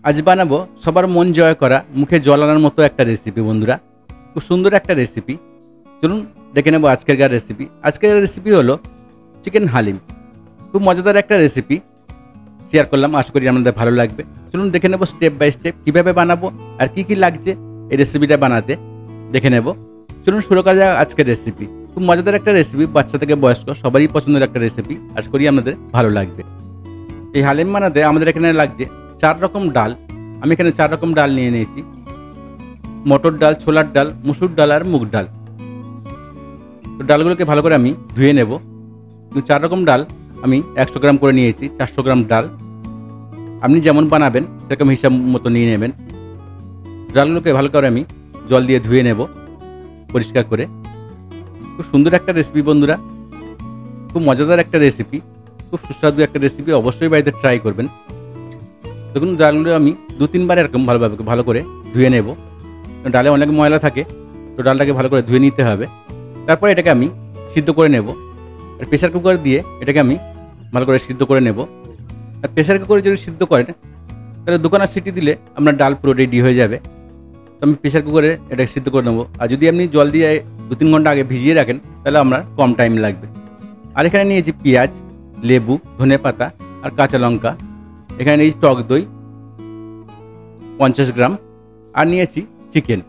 আজ বানাবো সবার মন জয় করা মুখে জল আনার মতো একটা রেসিপি বন্ধুরা। খুব সুন্দর একটা রেসিপি। চলুন দেখে নেবো আজকেরকার রেসিপি। আজকের রেসিপি হলো চিকেন হালিম। খুব মজাদার একটা রেসিপি শেয়ার করলাম, আশা করি আপনাদের ভালো লাগবে। চলুন দেখে নেবো স্টেপ বাই স্টেপ কীভাবে বানাবো আর কি কি লাগছে এই রেসিপিটা বানাতে, দেখে নেব। চলুন শুরু করা যাক আজকের রেসিপি। খুব মজাদার একটা রেসিপি, বাচ্চা থেকে বয়স্ক সবারই পছন্দের একটা রেসিপি, আশা করি আপনাদের ভালো লাগবে। এই হালিম বানাতে আমাদের এখানে লাগছে 4 রকম ডাল। আমি এখানে 4 রকম ডাল নিয়ে নিয়েছি। মটর ডাল, ছোলার ডাল, মুসুর ডাল আর মুগ ডাল। তো ডালগুলোকে ভালো করে আমি ধুয়ে নেব। 4 রকম ডাল আমি 100 গ্রাম করে নিয়েছি। 400 গ্রাম ডাল আপনি যেমন বানাবেন সেরকম হিসাব মতো নিয়ে নেবেন। ডালগুলোকে ভালো করে আমি জল দিয়ে ধুয়ে নেব পরিষ্কার করে। খুব সুন্দর একটা রেসিপি বন্ধুরা, খুব মজাদার একটা রেসিপি, খুব সুস্বাদু একটা রেসিপি। অবশ্যই বাড়িতে ট্রাই করবেন। দেখুন ডালগুলো আমি 2-3 বার এরকম ভালো করে ধুয়ে নেব। ডালে অনেক ময়লা থাকে, তো ডালটাকে ভালো করে ধুয়ে নিতে হবে। তারপরে এটাকে আমি সিদ্ধ করে নেব। আর প্রেসার কুকার দিয়ে এটাকে আমি ভালো করে সিদ্ধ করে নেব। আর প্রেসার কুকারে যদি সিদ্ধ করেন তাহলে দোকানে সিটি দিলে আপনার ডাল পুরো রেডি হয়ে যাবে। তো আমি প্রেসার কুকারে এটাকে সিদ্ধ করে নেব। আর যদি আপনি জল দিয়ে 2-3 ঘন্টা আগে ভিজিয়ে রাখেন তাহলে আপনার কম টাইম লাগবে। আর এখানে নিয়েছি পেঁয়াজ, লেবু, ধনেপাতা আর কাঁচা লঙ্কা। এখানে নিয়েছি টক দই 50 গ্রাম। আর নিয়েছি চিকেন।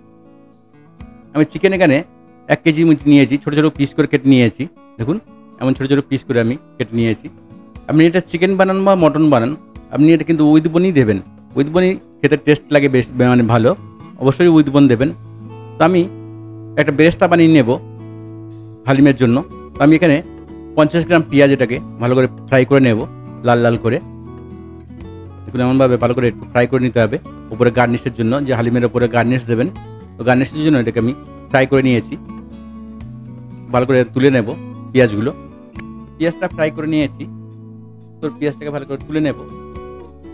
আমি চিকেন এখানে 1 কেজি নিয়েছি। ছোটো ছোটো পিস করে কেটে নিয়েছি। দেখুন এমন ছোটো ছোটো পিস করে আমি কেটে নিয়েছি। আপনি এটা চিকেন বানান বা মটন বানান, আপনি এটা কিন্তু উইথ বোনই দেবেন। উইথ বোনই খেতে টেস্ট লাগে, বেশ মানে ভালো। অবশ্যই উইথ বোন দেবেন। তো আমি একটা বেরেস্তা বানিয়ে নেব হালিমের জন্য। তো আমি এখানে 50 গ্রাম পেঁয়াজ এটাকে ভালো করে ফ্রাই করে নেব, লাল লাল করে। দেখুন এমনভাবে ভালো করে একটু ফ্রাই করে নিতে হবে উপরে গার্নিশের জন্য, যে হালিমের উপরে গার্নিশ দেবেন। তো গার্নিশের জন্য এটাকে আমি ফ্রাই করে নিয়েছি। ভালো করে তুলে নেব পেঁয়াজগুলো। পেঁয়াজটা ফ্রাই করে নিয়েছি, তো পেঁয়াজটাকে ভালো করে তুলে নেব।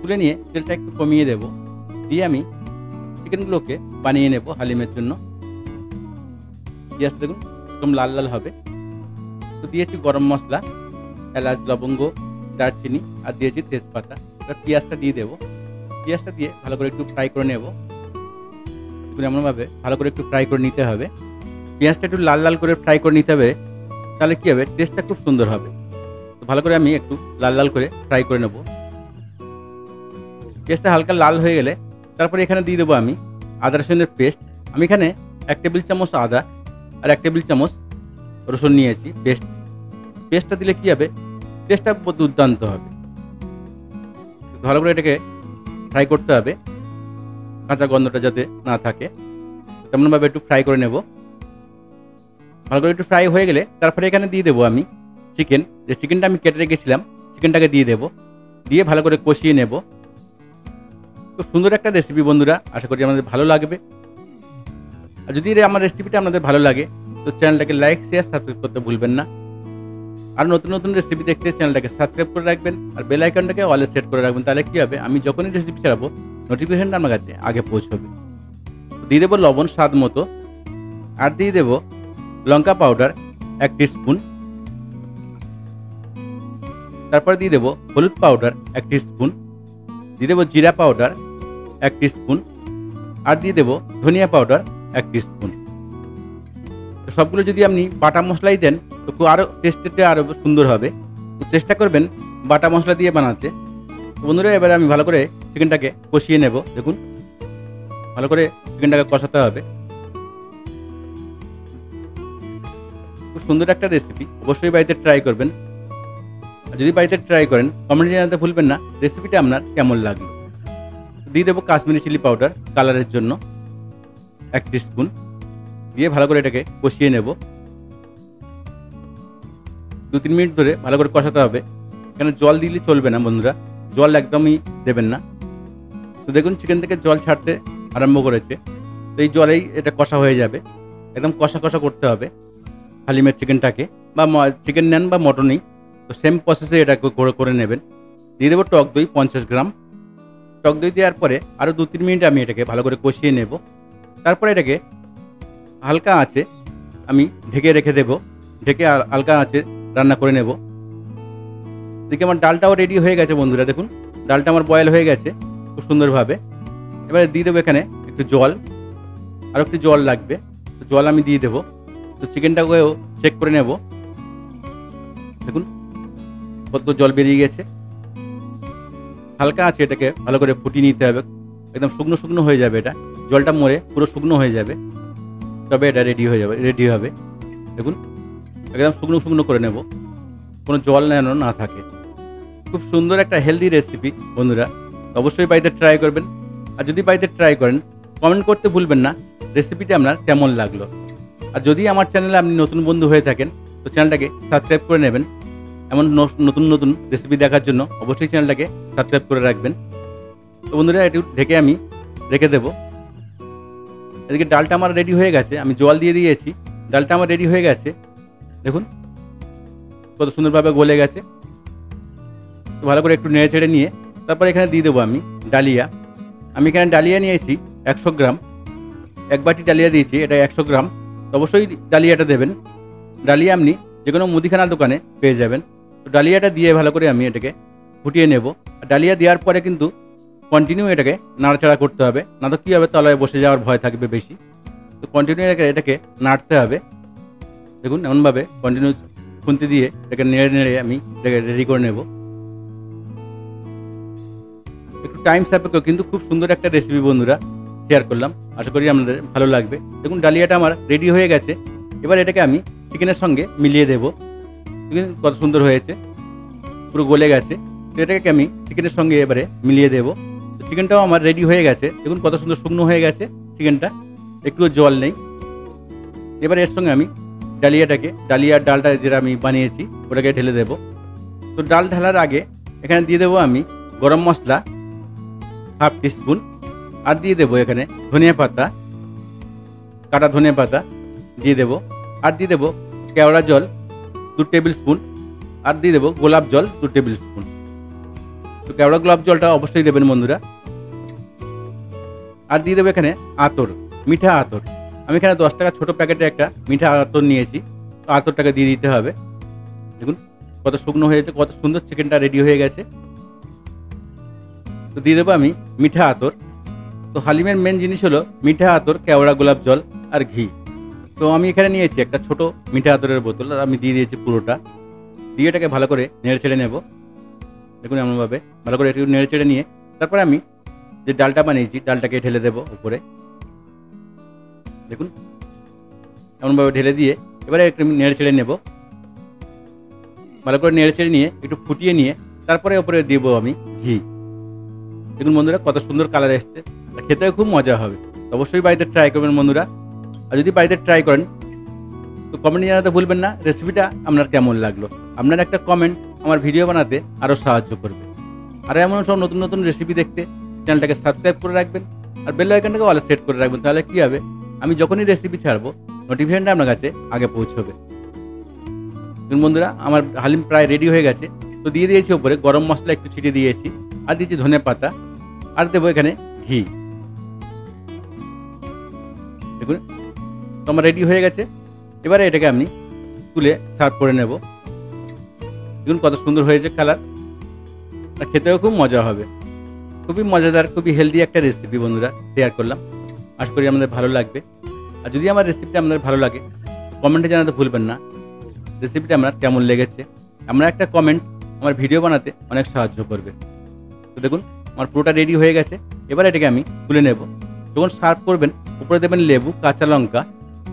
তুলে নিয়ে তেলটা একটু কমিয়ে দেব, দিয়ে আমি চিকেনগুলোকে বানিয়ে নেব হালিমের জন্য। পেঁয়াজ দেখুন একদম লাল লাল হবে। তো দিয়েছি গরম মশলা, এলাচ, লবঙ্গ, দারচিনি আর দিয়েছি তেজপাতা। এবার পেঁয়াজটা দিয়ে দেবো। পেঁয়াজটা দিয়ে ভালো করে একটু ফ্রাই করে নেব। এমনভাবে ভালো করে একটু ফ্রাই করে নিতে হবে। পেঁয়াজটা একটু লাল লাল করে ফ্রাই করে নিতে হবে, তাহলে কী হবে, টেস্টটা খুব সুন্দর হবে। তো ভালো করে আমি একটু লাল লাল করে ফ্রাই করে নেব। পেঁয়াজটা হালকা লাল হয়ে গেলে তারপরে এখানে দিয়ে দেবো আমি আদা রসুনের পেস্ট। আমি এখানে 1 টেবিল চামচ আদা আর 1 টেবিল চামচ রসুন নিয়েছি পেস্ট। পেস্টটা দিলে কী হবে, টেস্টটা দুর্দান্ত হবে। ভালো করে এটাকে ফ্রাই করতে হবে, কাঁচা গন্ধটা যাতে না থাকে। তেমনভাবে একটু ফ্রাই করে নেব। ভালো করে একটু ফ্রাই হয়ে গেলে তারপরে এখানে দিয়ে দেবো আমি চিকেন। যে চিকেনটা আমি কেটে রেখেছিলাম চিকেনটাকে দিয়ে দেবো। দিয়ে ভালো করে কষিয়ে নেব। খুব সুন্দর একটা রেসিপি বন্ধুরা, আশা করি আমাদের ভালো লাগবে। আর যদি আমার রেসিপিটা আপনাদের ভালো লাগে তো চ্যানেলটাকে লাইক, শেয়ার, সাবস্ক্রাইব করতে ভুলবেন না। আর নতুন নতুন রেসিপি দেখতে চ্যানেলটাকে সাবস্ক্রাইব করে রাখবেন আর বেল আইকনটাকে অলে সেট করে রাখবেন। তাহলে কী হবে, আমি যখনই রেসিপি ছাড়াবো নোটিফিকেশনটা আমার কাছে আগে পৌঁছবে। দিয়ে দেবো লবণ স্বাদ মতো। আর দিয়ে দেবো লঙ্কা পাউডার 1 টিস্পুন। তারপর দিয়ে দেবো হলুদ পাউডার 1 টিস্পুন। দিয়ে দেবো জিরা পাউডার 1 টিস্পুন। আর দিয়ে দেবো ধনিয়া পাউডার 1 টিস্পুন। তো সবগুলো যদি আপনি বাটা মশলাই দেন তো আরও টেস্টটা আরও সুন্দর হবে। তো চেষ্টা করবেন বাটা মশলা দিয়ে বানাতে। তো বন্ধুরা এবারে আমি ভালো করে চিকেনটাকে কষিয়ে নেব। দেখুন ভালো করে চিকেনটাকে কষাতে হবে। খুব সুন্দর একটা রেসিপি, অবশ্যই বাড়িতে ট্রাই করবেন। আর যদি বাড়িতে ট্রাই করেন কমেন্টে জানাতে ভুলবেন না রেসিপিটা আপনার কেমন লাগলো। দিয়ে দেবো কাশ্মীরি চিলি পাউডার কালারের জন্য 1 টিস্পুন। দিয়ে ভালো করে এটাকে কষিয়ে নেব। 2-3 মিনিট ধরে ভালো করে কষাতে হবে। এখানে জল দিলে চলবে না বন্ধুরা, জল একদমই দেবেন না। তো দেখুন চিকেন থেকে জল ছাড়তে আরম্ভ করেছে। তো এই জলেই এটা কষা হয়ে যাবে। একদম কষা কষা করতে হবে হালিমের চিকেনটাকে, বা চিকেন নেন বা মটনই, তো সেম প্রসেসে এটা করে নেবেন। দিয়ে দেবো টক দই 50 গ্রাম। টক দই দেওয়ার পরে আরও 2-3 মিনিট আমি এটাকে ভালো করে কষিয়ে নেব। তারপরে এটাকে হালকা আঁচে আমি ঢেকে রেখে দেবো। ঢেকে হালকা আঁচে রান্না করে নেব। দেখি আমার ডালটাও রেডি হয়ে গেছে বন্ধুরা। দেখুন ডালটা আমার বয়েল হয়ে গেছে। খুব সুন্দরভাবে। এবারে দিয়ে দেবো এখানে একটু জল, আরও একটু জল লাগবে, তো জল আমি দিয়ে দেবো। তো চিকেনটাকেও চেক করে নেব। দেখুন কত জল বেরিয়ে গেছে। হালকা আছে, এটাকে ভালো করে ফুটিয়ে নিতে হবে, একদম শুকনো শুকনো হয়ে যাবে, এটা জলটা মরে পুরো শুকনো হয়ে যাবে, তবে এটা রেডি হবে। দেখুন একদম শুকনো শুকনো করে নেব, কোনো জল যেন না থাকে। খুব সুন্দর একটা হেলদি রেসিপি বন্ধুরা, অবশ্যই বাড়িতে ট্রাই করবেন। আর যদি বাড়িতে ট্রাই করেন কমেন্ট করতে ভুলবেন না রেসিপিটা আপনার কেমন লাগলো। আর যদি আমার চ্যানেলে আপনি নতুন বন্ধু হয়ে থাকেন তো চ্যানেলটাকে সাবস্ক্রাইব করে নেবেন। এমন নতুন নতুন রেসিপি দেখার জন্য অবশ্যই চ্যানেলটাকে সাবস্ক্রাইব করে রাখবেন। তো বন্ধুরা একটু ঢেকে আমি রেখে দেবো। এদিকে ডালটা আমার রেডি হয়ে গেছে, আমি জল দিয়ে দিয়েছি, ডালটা আমার রেডি হয়ে গেছে। দেখুন কত সুন্দরভাবে গলে গেছে। তো ভালো করে একটু নেড়ে ছেড়ে নিয়ে তারপর এখানে দিয়ে দেবো আমি ডালিয়া। আমি এখানে ডালিয়া নিয়েছি 100 গ্রাম, 1 বাটি ডালিয়া দিয়েছি, এটা 100 গ্রাম। তো অবশ্যই ডালিয়াটা দেবেন। ডালিয়া আপনি যে কোনো মুদিখানা দোকানে পেয়ে যাবেন। তো ডালিয়াটা দিয়ে ভালো করে আমি এটাকে ফুটিয়ে নেব। আর ডালিয়া দেওয়ার পরে কিন্তু কন্টিনিউ এটাকে নাড়াচাড়া করতে হবে, না তো কী হবে, তলায় বসে যাওয়ার ভয় থাকবে বেশি। তো কন্টিনিউ এটাকে নাড়তে হবে। দেখুন এমনভাবে কন্টিনিউ খুন্তি দিয়ে এটাকে নেড়ে নেড়ে আমি এটাকে রেডি করে নেব। একটু টাইম সাপেক্ষ কিন্তু খুব সুন্দর একটা রেসিপি বন্ধুরা শেয়ার করলাম, আশা করি আপনাদের ভালো লাগবে। দেখুন ডালিয়াটা আমার রেডি হয়ে গেছে। এবার এটাকে আমি চিকেনের সঙ্গে মিলিয়ে দেবো। দেখুন কত সুন্দর হয়েছে, পুরো গলে গেছে। তো এটাকে আমি চিকেনের সঙ্গে এবারে মিলিয়ে দেবো। তো চিকেনটাও আমার রেডি হয়ে গেছে। দেখুন কত সুন্দর শুকনো হয়ে গেছে চিকেনটা, একটুও জল নেই। এবার এর সঙ্গে আমি ডালিয়ার ডালটা যেটা আমি বানিয়েছি ওটাকে ঢেলে দেবো। তো ডাল ঢালার আগে এখানে দিয়ে দেবো আমি গরম মশলা 1/2 টিস্পুন, আর দিয়ে দেবো এখানে ধনিয়া পাতা, কাটা ধনিয়া পাতা দিয়ে দেবো, আর দিয়ে দেবো কেওড়া জল 2 টেবিল স্পুন, আর দিয়ে দেবো গোলাপ জল 2 টেবিল স্পুন। তো কেওড়া গোলাপ জলটা অবশ্যই দেবেন বন্ধুরা। আর দিয়ে দেবো এখানে আতর, মিঠা আতর। আমি এখানে 10 টাকা ছোটো প্যাকেটে একটা মিঠা আতর নিয়েছি, তো আতরটাকে দিয়ে দিতে হবে। দেখুন কত শুকনো হয়েছে, কত সুন্দর চিকেনটা রেডি হয়ে গেছে। তো দিয়ে দেবো আমি মিঠা আতর। তো হালিমের মেন জিনিস হলো মিঠা আতর, কেওড়া গোলাপ জল আর ঘি। তো আমি এখানে নিয়েছি একটা ছোট মিঠা আতরের বোতল, আর আমি দিয়ে দিয়েছি পুরোটা। দিয়ে এটাকে ভালো করে নেড়ে ছেড়ে নেব। দেখুন এমনভাবে ভালো করে একটু নেড়ে চেড়ে নিয়ে তারপরে আমি যে ডালটা বানিয়েছি ডালটাকে ঢেলে দেবো উপরে। দেখুন এমনভাবে ঢেলে দিয়ে এবারে একটু নেড়ে ছেড়ে নেব। ভালো করে নেড়ে ছেড়ে নিয়ে একটু ফুটিয়ে নিয়ে তারপরে ওপরে দিব আমি ঘি। দেখুন বন্ধুরা কত সুন্দর কালার এসছে, আর খেতেও খুব মজা হবে। অবশ্যই বাড়িতে ট্রাই করবেন বন্ধুরা। আর যদি বাড়িতে ট্রাই করেন তো কমেন্টে জানাতে ভুলবেন না রেসিপিটা আপনার কেমন লাগলো। আপনার একটা কমেন্ট আমার ভিডিও বানাতে আরও সাহায্য করবে। আর এমন সব নতুন নতুন রেসিপি দেখতে চ্যানেলটাকে সাবস্ক্রাইব করে রাখবেন, আর বেল আইকনটাকে অল সেট করে রাখবেন। তাহলে কী হবে, আমি যখনই রেসিপি ছাড়বো নোটিফিকেশনটা আপনার কাছে আগে পৌঁছবে। বন্ধুরা আমার হালিম প্রায় রেডি হয়ে গেছে। তো দিয়ে দিয়েছি ওপরে গরম মশলা একটু ছিটিয়ে দিয়েছি, আর দিয়েছি ধনে পাতা, আর দেবো এখানে ঘি। দেখুন তো আমার রেডি হয়ে গেছে। এবারে এটাকে আমি তুলে সার্ভ করে নেব। দেখুন কত সুন্দর হয়েছে কালার, আর খেতেও খুব মজা হবে। খুবই মজাদার, খুবই হেলদি একটা রেসিপি বন্ধুরা শেয়ার করলাম, আশা করি আমাদের ভালো লাগবে। আর যদি আমার রেসিপিটা আপনাদের ভালো লাগে কমেন্টে জানাতে ভুলবেন না রেসিপিটা আপনার কেমন লেগেছে। আপনার একটা কমেন্ট আমার ভিডিও বানাতে অনেক সাহায্য করবে। তো দেখুন আমার পুরোটা রেডি হয়ে গেছে। এবার এটাকে আমি তুলে নেব। যখন সার্ভ করবেন উপরে দেবেন লেবু, কাঁচা লঙ্কা,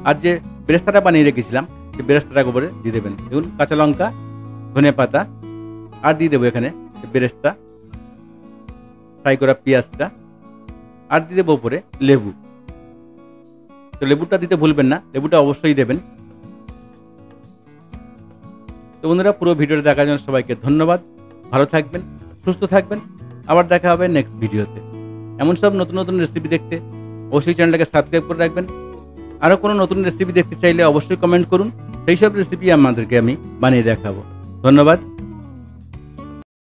আর যে বেরেস্তাটা বানিয়ে রেখেছিলাম সেই বেরেস্তাটাকে উপরে দিয়ে দেবেন। দেখুন কাঁচা লঙ্কা, ধনে পাতা, আর দিয়ে দেবো এখানে বেরেস্তা, ফ্রাই করা পেঁয়াজটা, আর দিয়ে দেবো উপরে লেবু। তো লেবুটা দিতে ভুলবেন না, লেবুটা অবশ্যই দেবেন। তো বন্ধুরা পুরো ভিডিওটা দেখার জন্য সবাইকে ধন্যবাদ। ভালো থাকবেন, সুস্থ থাকবেন। আবার দেখা হবে নেক্সট ভিডিওতে। এমন সব নতুন নতুন রেসিপি দেখতে অবশ্যই চ্যানেলটাকে সাবস্ক্রাইব করে রাখবেন। আরও কোনো নতুন রেসিপি দেখতে চাইলে অবশ্যই কমেন্ট করুন, সেই সব রেসিপি আপনাদেরকে আমি বানিয়ে দেখাবো। ধন্যবাদ।